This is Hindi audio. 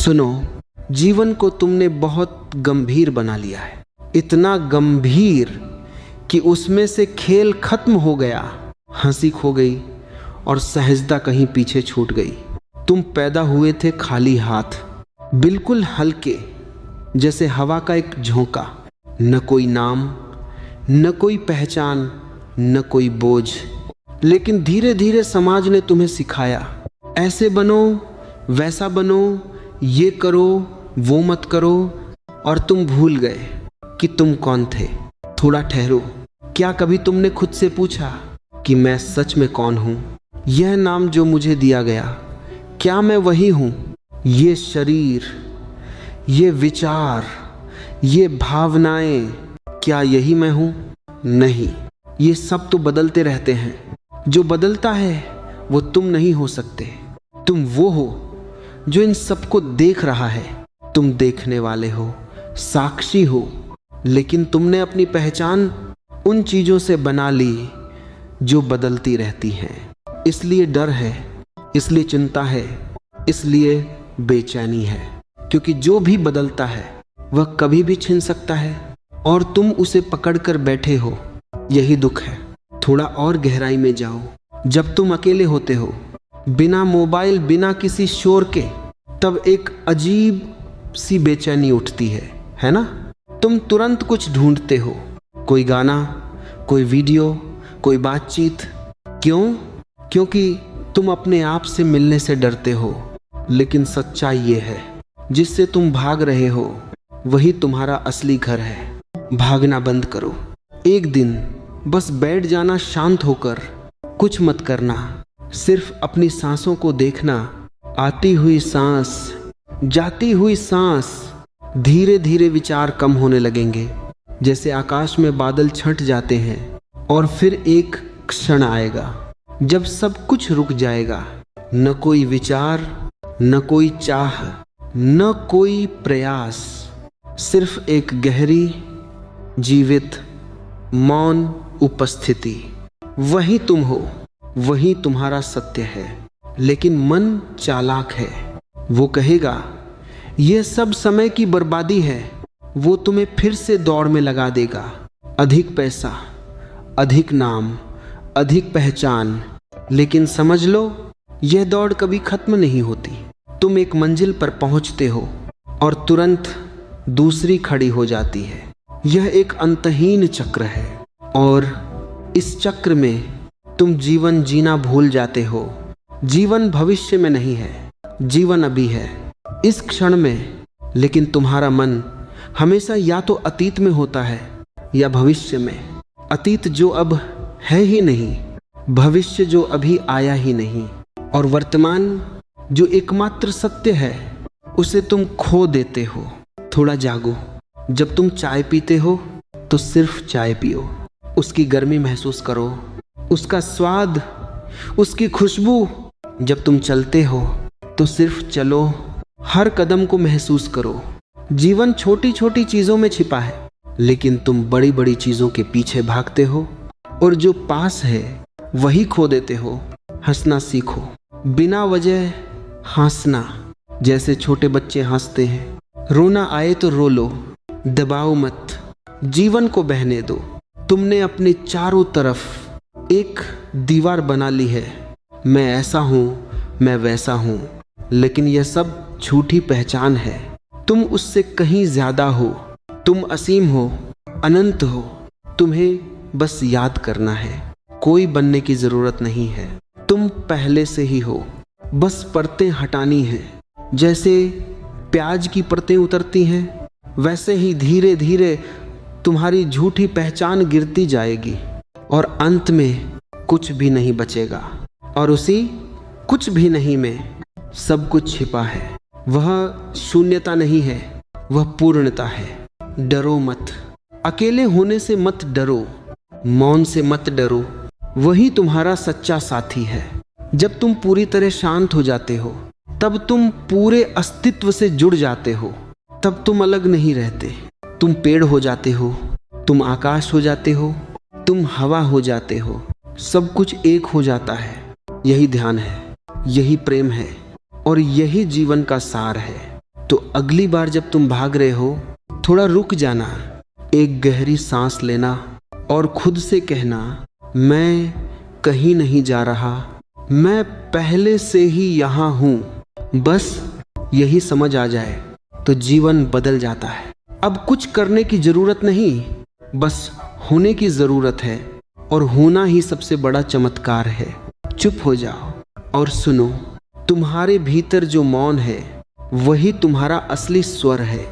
सुनो, जीवन को तुमने बहुत गंभीर बना लिया है, इतना गंभीर कि उसमें से खेल खत्म हो गया, हंसी खो गई और सहजता कहीं पीछे छूट गई। तुम पैदा हुए थे खाली हाथ, बिल्कुल हल्के, जैसे हवा का एक झोंका। न कोई नाम, न कोई पहचान, न कोई बोझ। लेकिन धीरे धीरे समाज ने तुम्हें सिखाया, ऐसे बनो, वैसा बनो, ये करो, वो मत करो, और तुम भूल गए कि तुम कौन थे। थोड़ा ठहरो, क्या कभी तुमने खुद से पूछा कि मैं सच में कौन हूं? यह नाम जो मुझे दिया गया, क्या मैं वही हूं? ये शरीर, ये विचार, ये भावनाएं, क्या यही मैं हूं? नहीं, ये सब तो बदलते रहते हैं। जो बदलता है वो तुम नहीं हो सकते। तुम वो हो जो इन सबको देख रहा है। तुम देखने वाले हो, साक्षी हो, लेकिन तुमने अपनी पहचान उन चीजों से बना ली जो बदलती रहती हैं। इसलिए डर है, इसलिए चिंता है, इसलिए बेचैनी है, क्योंकि जो भी बदलता है वह कभी भी छिन सकता है और तुम उसे पकड़ कर बैठे हो। यही दुख है। थोड़ा और गहराई में जाओ। जब तुम अकेले होते हो, बिना मोबाइल, बिना किसी शोर के, तब एक अजीब सी बेचैनी उठती है ना? तुम तुरंत कुछ ढूंढते हो, कोई गाना, कोई वीडियो, कोई बातचीत। क्यों? क्योंकि तुम अपने आप से मिलने से डरते हो। लेकिन सच्चाई ये है, जिससे तुम भाग रहे हो वही तुम्हारा असली घर है। भागना बंद करो। एक दिन बस बैठ जाना शांत होकर, कुछ मत करना, सिर्फ अपनी सांसों को देखना। आती हुई सांस, जाती हुई सांस। धीरे धीरे विचार कम होने लगेंगे, जैसे आकाश में बादल छंट जाते हैं। और फिर एक क्षण आएगा जब सब कुछ रुक जाएगा। न कोई विचार, न कोई चाह, न कोई प्रयास, सिर्फ एक गहरी, जीवित, मौन उपस्थिति। वही तुम हो, वही तुम्हारा सत्य है। लेकिन मन चालाक है, वो कहेगा यह सब समय की बर्बादी है। वो तुम्हें फिर से दौड़ में लगा देगा। अधिक पैसा, अधिक नाम, अधिक पहचान। लेकिन समझ लो, यह दौड़ कभी खत्म नहीं होती। तुम एक मंजिल पर पहुंचते हो और तुरंत दूसरी खड़ी हो जाती है। यह एक अंतहीन चक्र है और इस चक्र में तुम जीवन जीना भूल जाते हो। जीवन भविष्य में नहीं है, जीवन अभी है, इस क्षण में। लेकिन तुम्हारा मन हमेशा या तो अतीत में होता है या भविष्य में। अतीत जो अब है ही नहीं, भविष्य जो अभी आया ही नहीं, और वर्तमान जो एकमात्र सत्य है, उसे तुम खो देते हो। थोड़ा जागो। जब तुम चाय पीते हो तो सिर्फ चाय पियो। उसकी गर्मी महसूस करो, उसका स्वाद, उसकी खुशबू। जब तुम चलते हो तो सिर्फ चलो, हर कदम को महसूस करो। जीवन छोटी छोटी चीजों में छिपा है, लेकिन तुम बड़ी बड़ी चीजों के पीछे भागते हो और जो पास है वही खो देते हो। हंसना सीखो, बिना वजह हंसना, जैसे छोटे बच्चे हंसते हैं। रोना आए तो रो लो, दबाओ मत, जीवन को बहने दो। तुमने अपने चारों तरफ एक दीवार बना ली है। मैं ऐसा हूं, मैं वैसा हूं, लेकिन यह सब झूठी पहचान है। तुम उससे कहीं ज्यादा हो। तुम असीम हो, अनंत हो। तुम्हें बस याद करना है। कोई बनने की जरूरत नहीं है, तुम पहले से ही हो। बस परतें हटानी है। जैसे प्याज की परतें उतरती हैं, वैसे ही धीरे धीरे तुम्हारी झूठी पहचान गिरती जाएगी और अंत में कुछ भी नहीं बचेगा। और उसी कुछ भी नहीं में सब कुछ छिपा है। वह शून्यता नहीं है, वह पूर्णता है। डरो मत, अकेले होने से मत डरो, मौन से मत डरो। वही तुम्हारा सच्चा साथी है। जब तुम पूरी तरह शांत हो जाते हो, तब तुम पूरे अस्तित्व से जुड़ जाते हो। तब तुम अलग नहीं रहते। तुम पेड़ हो जाते हो, तुम आकाश हो जाते हो, तुम हवा हो जाते हो। सब कुछ एक हो जाता है। यही ध्यान है, यही प्रेम है और यही जीवन का सार है। तो अगली बार जब तुम भाग रहे हो थोड़ा रुक जाना, एक गहरी सांस लेना और खुद से कहना, मैं कहीं नहीं जा रहा, मैं पहले से ही यहाँ हूँ। बस यही समझ आ जाए तो जीवन बदल जाता है। अब कुछ करने की जरूरत नहीं, बस होने की जरूरत है, और होना ही सबसे बड़ा चमत्कार है। चुप हो जाओ और सुनो, तुम्हारे भीतर जो मौन है वही तुम्हारा असली स्वर है।